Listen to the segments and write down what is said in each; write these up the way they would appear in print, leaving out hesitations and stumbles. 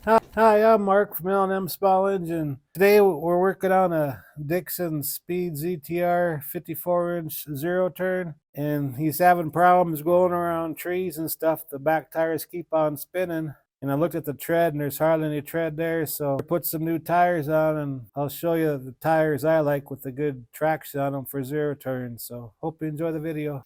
Hi, I'm Mark from L&M Small Engine. Today we're working on a Dixon Speed ZTR 54-inch zero turn, and he's having problems going around trees and stuff. The back tires keep on spinning, and I looked at the tread and there's hardly any tread there, so I put some new tires on, and I'll show you the tires I like with the good traction on them for zero turns. So hope you enjoy the video.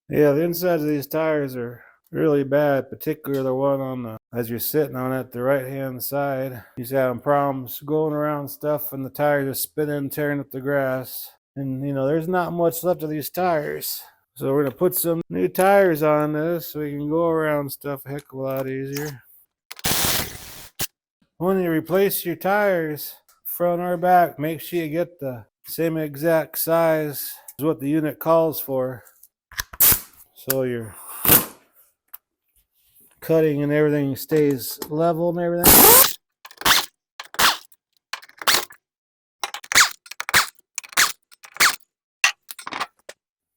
Yeah, the insides of these tires are really bad, particularly the one on the, as you're sitting on it, the right hand side. He's having problems going around stuff and the tires are spinning, tearing up the grass. And you know, there's not much left of these tires. So we're gonna put some new tires on this so we can go around stuff a heck of a lot easier. When you replace your tires, front or back, make sure you get the same exact size as what the unit calls for. So your cutting and everything stays level and everything.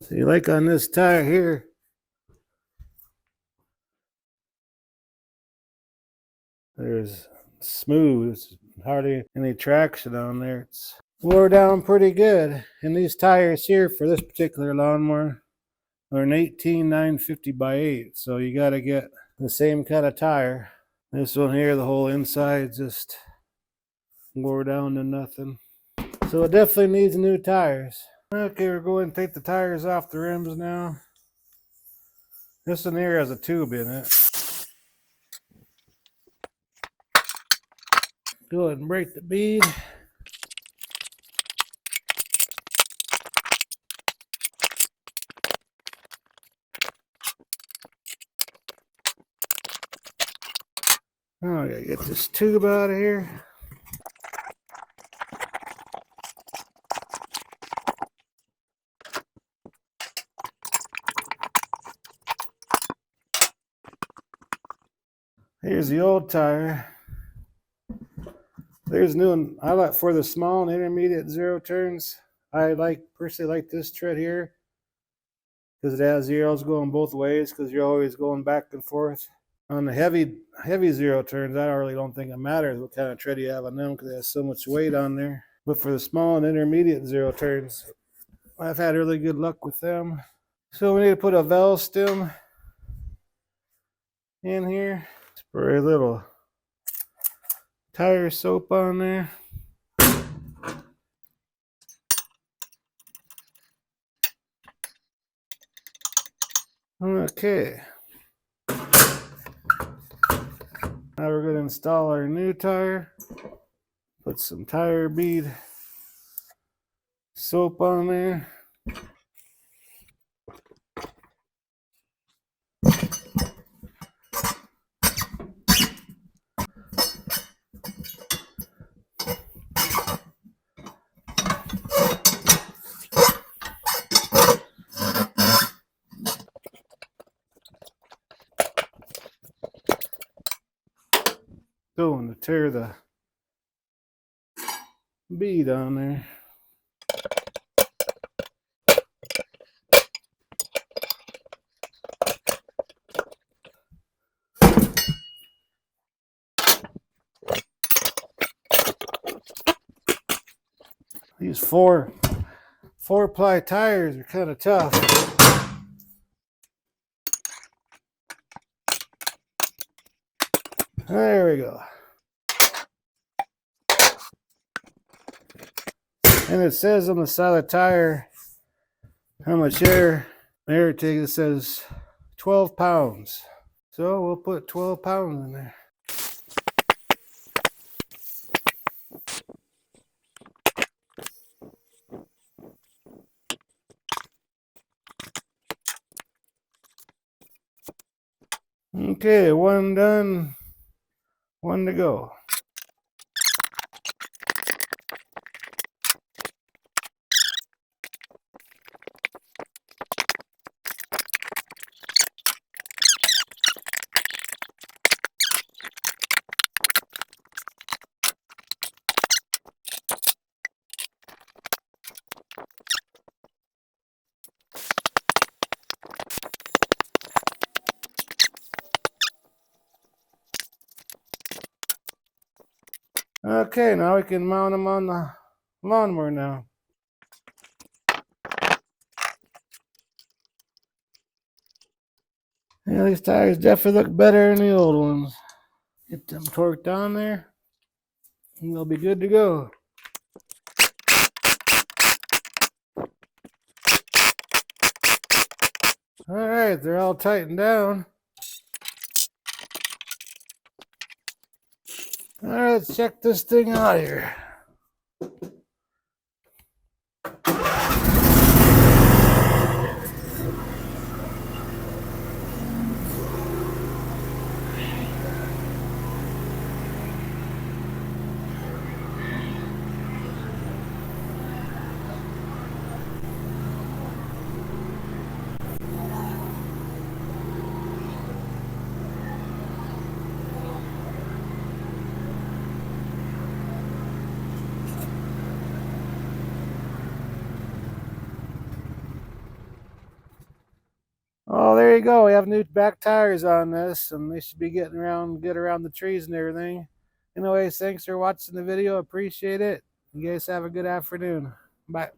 See, like on this tire here, there's smooth, it's hardly any traction on there. It's wore down pretty good. And these tires here for this particular lawnmower are an 18-950 by 8, so you got to get the same kind of tire. This one here, the whole inside just wore down to nothing. So it definitely needs new tires. Okay, we're going to take the tires off the rims now. This one here has a tube in it. Go ahead and break the bead. Oh, I gotta get this tube out of here. Here's the old tire. There's new one. I like for the small and intermediate zero turns. I personally like this tread here because it has zeros going both ways because you're always going back and forth. On the heavy zero turns, I really don't think it matters what kind of tread you have on them because it has so much weight on there. But for the small and intermediate zero turns, I've had really good luck with them. So we need to put a valve stem in here. Spray a little tire soap on there. Okay. Now we're going to install our new tire. Put some tire bead soap on there. Going to tear the bead on there. These four-ply tires are kind of tough. There we go. And it says on the side of the tire how much air it takes. It says 12 pounds. So we'll put 12 pounds in there. Okay, one done, one to go. Okay, now we can mount them on the lawnmower now. Yeah, these tires definitely look better than the old ones. Get them torqued on there, and they'll be good to go. All right, they're all tightened down. All right, let's check this thing out here. Oh, there you go. We have new back tires on this, and they should be getting around good around the trees and everything. Anyways, thanks for watching the video. Appreciate it. You guys have a good afternoon. Bye.